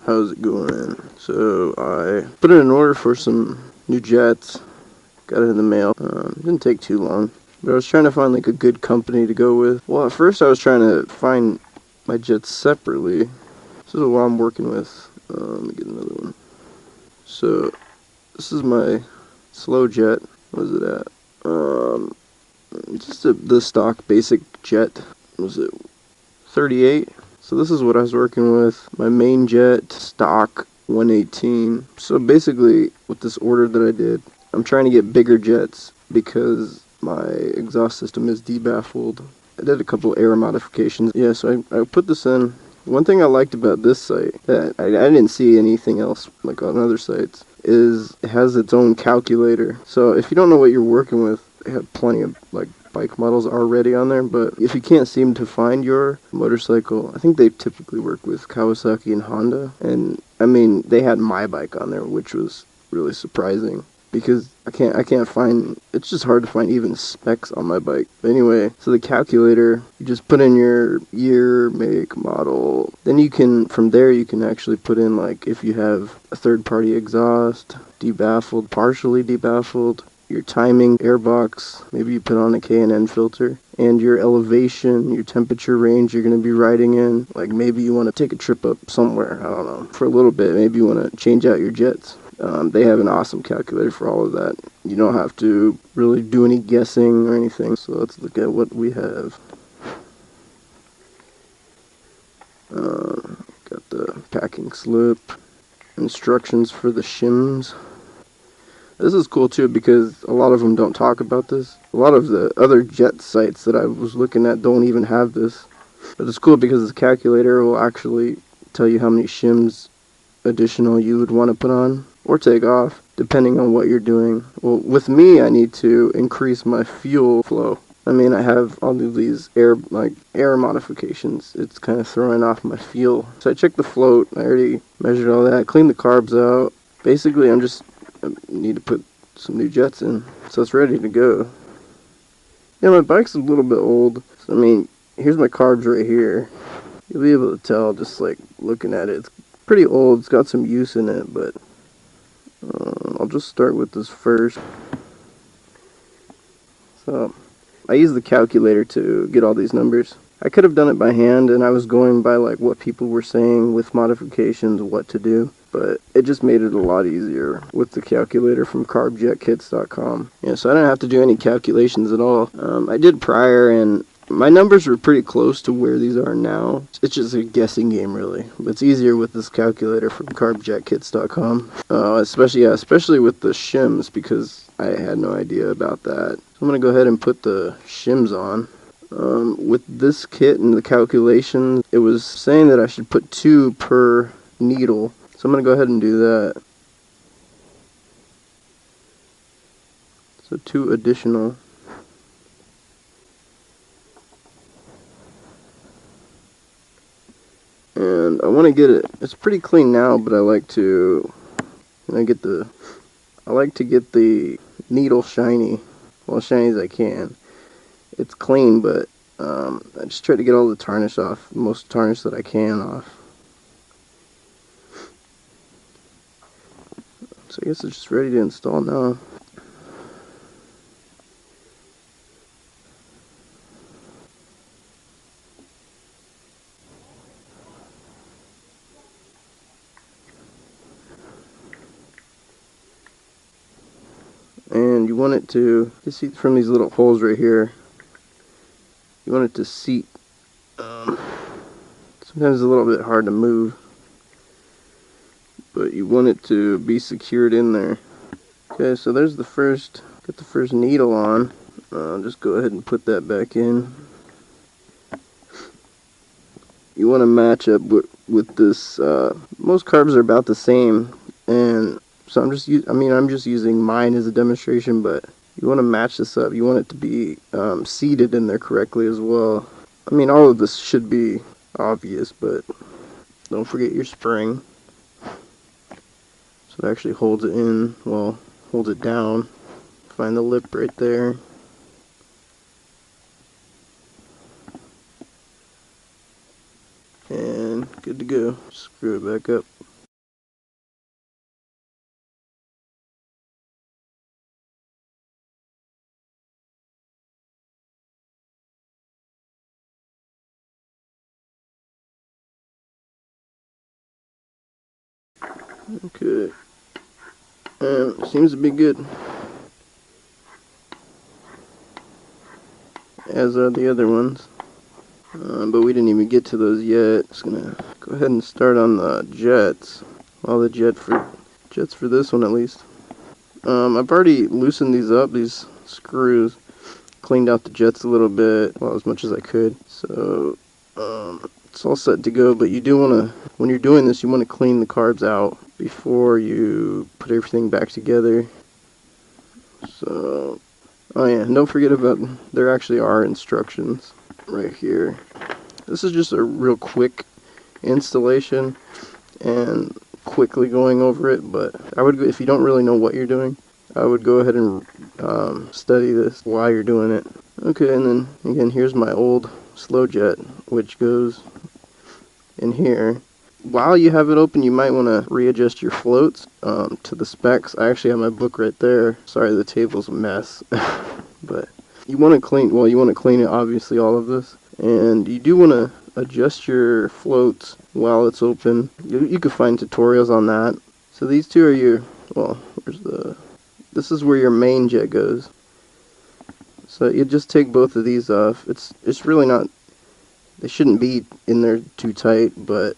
How's it going? So I put in an order for some new jets. Got it in the mail. Didn't take too long. But I was trying to find like a good company to go with. Well, at first I was trying to find my jets separately. This is what I'm working with. Let me get another one. So this is my slow jet. What is it at? Just the stock basic jet. What was it 38? So this is what I was working with. My main jet, stock 118. So basically, with this order that I did, I'm trying to get bigger jets because my exhaust system is debaffled. I did a couple air modifications. Yeah, so I put this in. One thing I liked about this site that I didn't see anything else like on other sites is it has its own calculator. So if you don't know what you're working with, they have plenty of like bike models already on there, but if you can't seem to find your motorcycle, I think they typically work with Kawasaki and Honda, and I mean they had my bike on there, which was really surprising because I can't find, it's just hard to find even specs on my bike. But anyway, so the calculator, you just put in your year, make, model, then you can, from there you can actually put in like if you have a third party exhaust, debaffled, partially debaffled, your timing, airbox, maybe you put on a K&N filter, and your elevation, your temperature range you're going to be riding in. Like maybe you want to take a trip up somewhere, I don't know, for a little bit. Maybe you want to change out your jets. They have an awesome calculator for all of that. You don't have to really do any guessing or anything. So let's look at what we have. Got the packing slip, instructions for the shims. This is cool too because a lot of them don't talk about this. A lot of the other jet sites that I was looking at don't even have this. But it's cool because this calculator will actually tell you how many shims additional you would want to put on or take off depending on what you're doing. Well, with me, I need to increase my fuel flow. I mean, I have all of these air modifications. It's kind of throwing off my fuel. So I checked the float. I already measured all that. Cleaned the carbs out. Basically, I need to put some new jets in, so it's ready to go. Yeah, my bike's a little bit old. So, I mean, here's my carbs right here. You'll be able to tell just like looking at it. It's pretty old. It's got some use in it, but I'll just start with this first. So I use the calculator to get all these numbers. I could have done it by hand, and I was going by like what people were saying with modifications, what to do, but it just made it a lot easier with the calculator from Carbjetkits.com. Yeah, so I didn't have to do any calculations at all. I did prior, and my numbers were pretty close to where these are now. It's just a guessing game, really. But it's easier with this calculator from Carbjetkits.com. Especially with the shims, because I had no idea about that. So I'm going to go ahead and put the shims on. With this kit and the calculations, it was saying that I should put 2 per needle. So I'm going to go ahead and do that. So 2 additional. And I want to get it, it's pretty clean now, but I like to get the needle shiny, well, shiny as I can. It's clean, but I just try to get all the tarnish off, the most tarnish that I can off. So I guess it's just ready to install now. And you want it to see from these little holes right here. You want it to seat. Sometimes it's a little bit hard to move, but you want it to be secured in there. Okay, so there's the first. Get the first needle on. Just go ahead and put that back in. You want to match up with this. Most carbs are about the same, and so I'm just using mine as a demonstration, but you want to match this up. You want it to be seated in there correctly as well. I mean, all of this should be obvious, but don't forget your spring. So it actually holds it in, well, holds it down. Find the lip right there. And good to go. Screw it back up. Okay, and seems to be good, as are the other ones. But we didn't even get to those yet. Just gonna go ahead and start on the jets. All the jets for this one at least. I've already loosened these up, these screws, cleaned out the jets a little bit, well, as much as I could. So it's all set to go. But you do want to, when you're doing this, you want to clean the carbs out before you put everything back together. So, oh yeah, and don't forget about, there actually are instructions right here. This is just a real quick installation and quickly going over it, but I would, if you don't really know what you're doing, I would go ahead and study this while you're doing it. Okay, and then again, here's my old slow jet, which goes in here. While you have it open, you might want to readjust your floats to the specs. I actually have my book right there. Sorry, the table's a mess. But you want to clean, well, you want to clean it, obviously, all of this. And you do want to adjust your floats while it's open. You can find tutorials on that. So these two are your, well, this is where your main jet goes. So you just take both of these off. It's really not, they shouldn't be in there too tight, but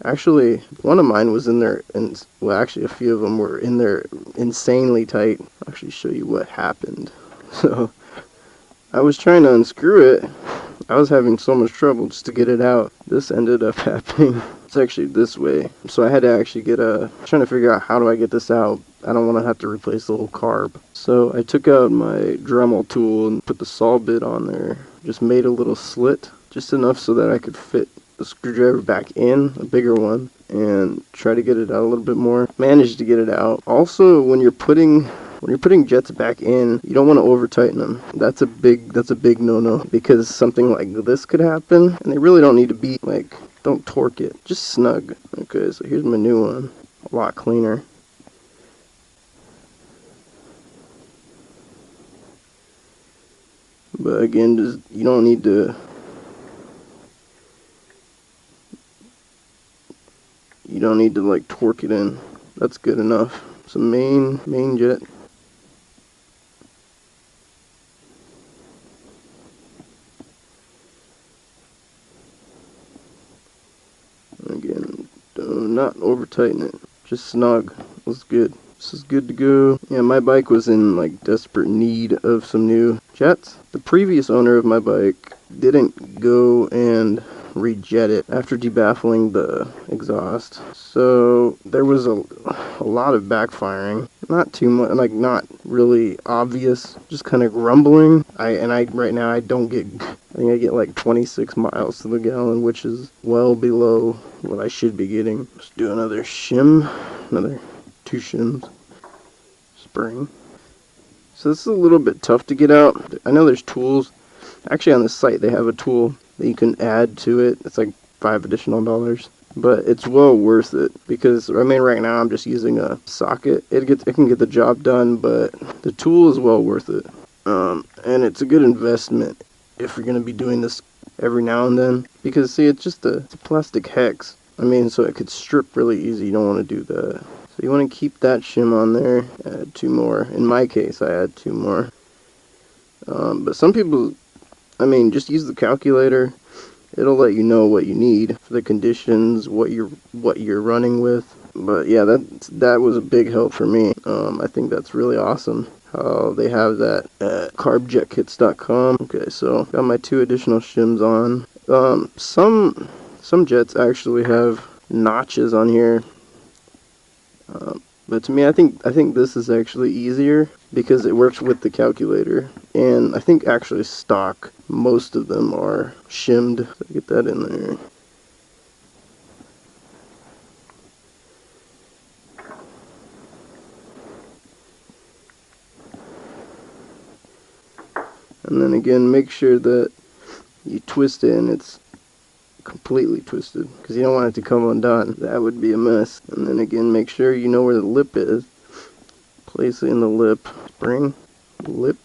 actually one of mine was in there, and well, actually a few of them were in there insanely tight. I'll actually show you what happened. So I was trying to unscrew it. I was having so much trouble just to get it out. This ended up happening. It's actually this way. So I had to actually trying to figure out how do I get this out. I don't want to have to replace the whole carb. So I took out my Dremel tool and put the saw bit on there. Just made a little slit, just enough so that I could fit the screwdriver back in, a bigger one, and try to get it out a little bit more. Managed to get it out. Also, when you're putting jets back in, you don't want to over tighten them. That's a big no-no, because something like this could happen, and they really don't need to be like, don't torque it, just snug. Okay, so here's my new one, a lot cleaner. But again, just, you don't need to like torque it in. That's good enough. So main jet. Again, do not over tighten it. Just snug. Looks good. This is good to go. Yeah, my bike was in like desperate need of some new jets. The previous owner of my bike didn't go and rejet it after debaffling the exhaust. So there was a lot of backfiring. Not too much, like not really obvious, just kind of grumbling. Right now I don't get, I think I get like 26 miles to the gallon, which is well below what I should be getting. Let's do another shim, another 2 shims, spring. So this is a little bit tough to get out. I know there's tools. Actually on the site they have a tool that you can add to it. It's like $5 additional. But it's well worth it, because I mean right now I'm just using a socket. It can get the job done, but the tool is well worth it. And it's a good investment if you're going to be doing this every now and then, because see, it's a plastic hex. I mean, so it could strip really easy. You don't want to do that. So you want to keep that shim on there. Add 2 more. In my case, I add 2 more. But some people, I mean, just use the calculator. It'll let you know what you need for the conditions, what you're running with. But yeah, that was a big help for me. I think that's really awesome how they have that at carbjetkits.com. Okay, so got my 2 additional shims on. Some jets actually have notches on here. But to me, I think this is actually easier because it works with the calculator. And I think actually stock, most of them are shimmed. So get that in there. And then again, make sure that you twist it and it's completely twisted, because you don't want it to come undone. That would be a mess. And then again, make sure you know where the lip is. Place it in the lip. Spring, lip.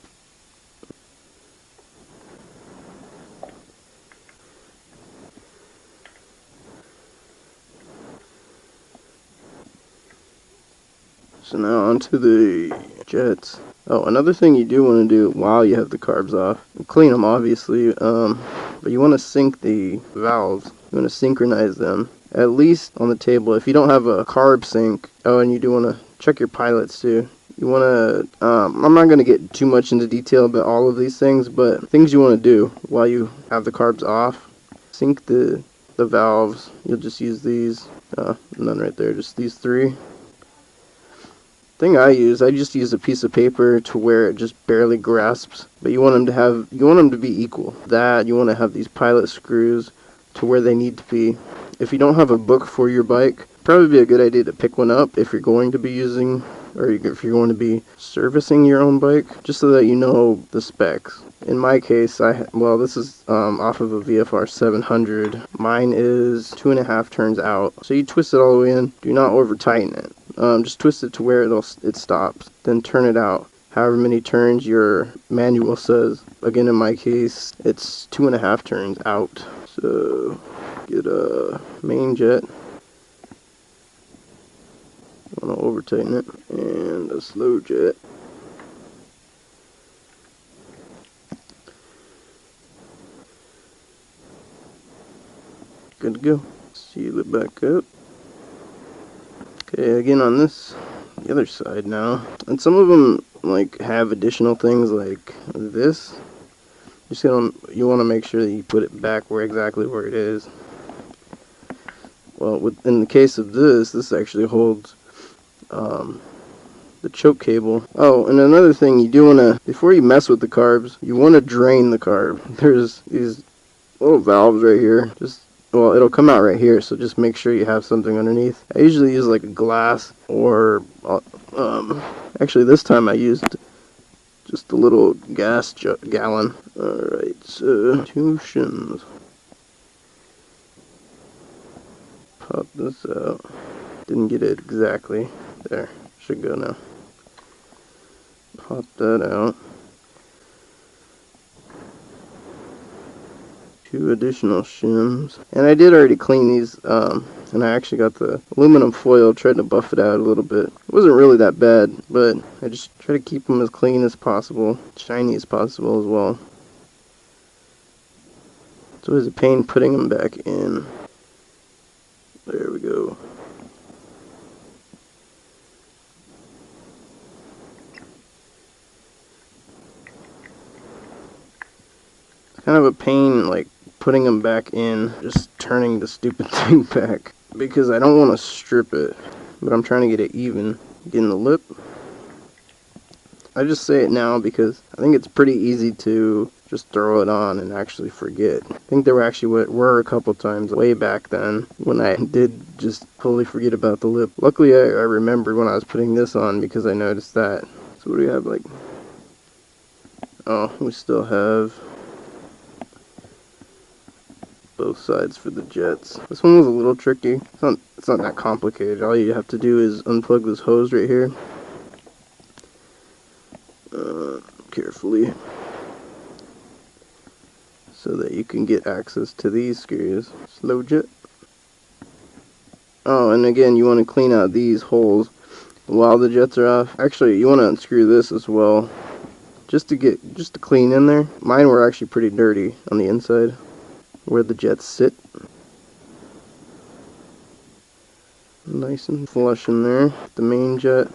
So now onto the jets. Oh, another thing you do want to do while you have the carbs off, clean them obviously, but you want to sync the valves. You want to synchronize them, at least on the table. If you don't have a carb sync, oh, and you do want to check your pilots too. You want to, I'm not going to get too much into detail about all of these things, but things you want to do while you have the carbs off, sync the valves. You'll just use these, none right there, just these three. Thing I just use a piece of paper to where it just barely grasps, but you want them to be equal. That you want to have these pilot screws to where they need to be. If you don't have a book for your bike, probably be a good idea to pick one up if you're going to be using, or if you're going to be servicing your own bike, just so that you know the specs. In my case, this is off of a vfr700. Mine is 2.5 turns out. So you twist it all the way in. Do not over tighten it. Just twist it to where it stops. Then turn it out. However many turns your manual says. Again, in my case, it's 2.5 turns out. So get a main jet. I want to over tighten it, and a slow jet. Good to go. Seal it back up. Okay, again on the other side now. And some of them like have additional things like this. You want to make sure that you put it back exactly where it is. Well, in the case of this actually holds the choke cable. Oh, and another thing you do want to, before you mess with the carbs, you want to drain the carb. There's these little valves right here. Well, it'll come out right here, so just make sure you have something underneath. I usually use like a glass or, actually this time I used just a little gas gallon. Alright, so 2 shims. Pop this out. Didn't get it exactly. There, should go now. Pop that out. 2 additional shims. And I did already clean these, and I actually got the aluminum foil, tried to buff it out a little bit. It wasn't really that bad, but I just try to keep them as clean as possible, shiny as possible as well. It's always a pain putting them back in. There we go. It's kind of a pain, like, putting them back in, just turning the stupid thing back, because I don't want to strip it, but I'm trying to get it even. Getting the lip. I just say it now because I think it's pretty easy to just throw it on and actually forget. I think there were a couple times way back then when I did just totally forget about the lip. Luckily I remembered when I was putting this on because I noticed that. So what do we have, like, oh, we still have both sides for the jets. This one was a little tricky. It's not that complicated. All you have to do is unplug this hose right here. Carefully. So that you can get access to these screws. Slow jet. Oh, and again, you want to clean out these holes while the jets are off. Actually, you want to unscrew this as well. Just to clean in there. Mine were actually pretty dirty on the inside, where the jets sit. Nice and flush in there. The main jet.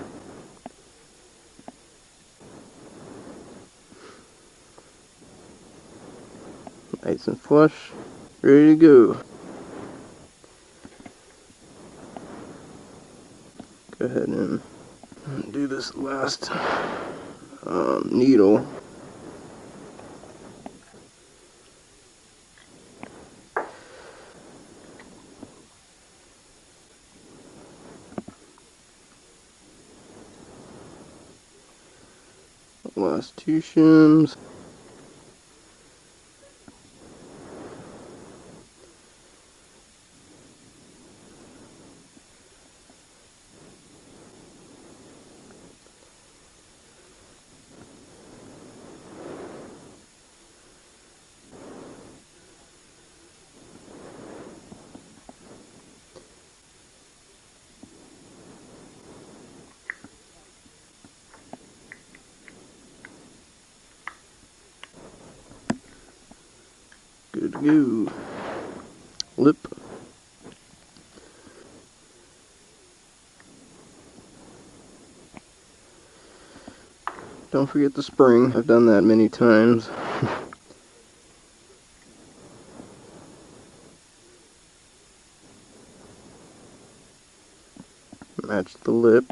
Nice and flush. Ready to go. Go ahead and do this last needle. Last 2 shims. go. Lip. Don't forget the spring. I've done that many times. Match the lip.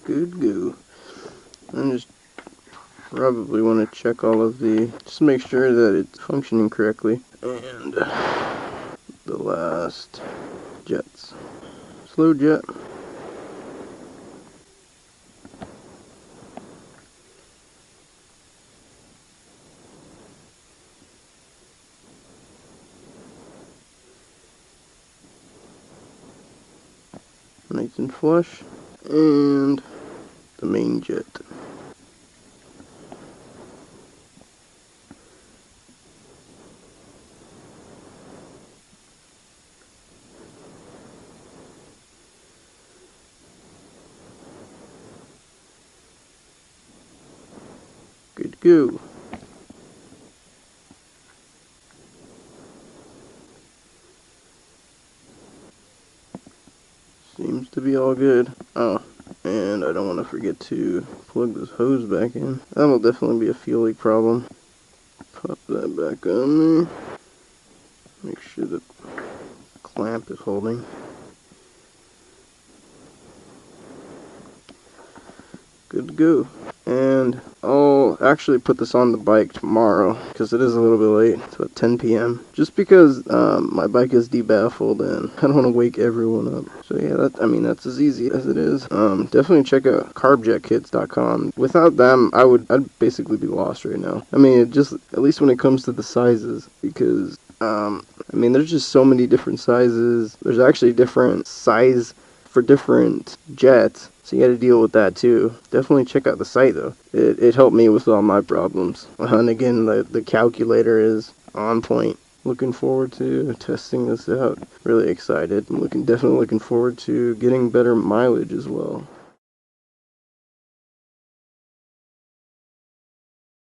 Good go. And just probably want to check all of just make sure that it's functioning correctly. And the last jets. Slow jet. Nice and flush. And the main jet. Good go. Seems to be all good. Oh, and I don't want to forget to plug this hose back in. That'll definitely be a fuel leak problem. Pop that back on there. Make sure the clamp is holding. Good to go. And I'll actually put this on the bike tomorrow because it is a little bit late. It's about 10 p.m. Just because my bike is debaffled and I don't want to wake everyone up. So yeah, that's as easy as it is. Definitely check out Carbjetkits.com. Without them, I'd basically be lost right now. I mean, at least when it comes to the sizes, because there's just so many different sizes. There's actually different size for different jets, so you got to deal with that too. Definitely check out the site though. It helped me with all my problems. And again, the calculator is on point. Looking forward to testing this out. Really excited. I'm definitely looking forward to getting better mileage as well.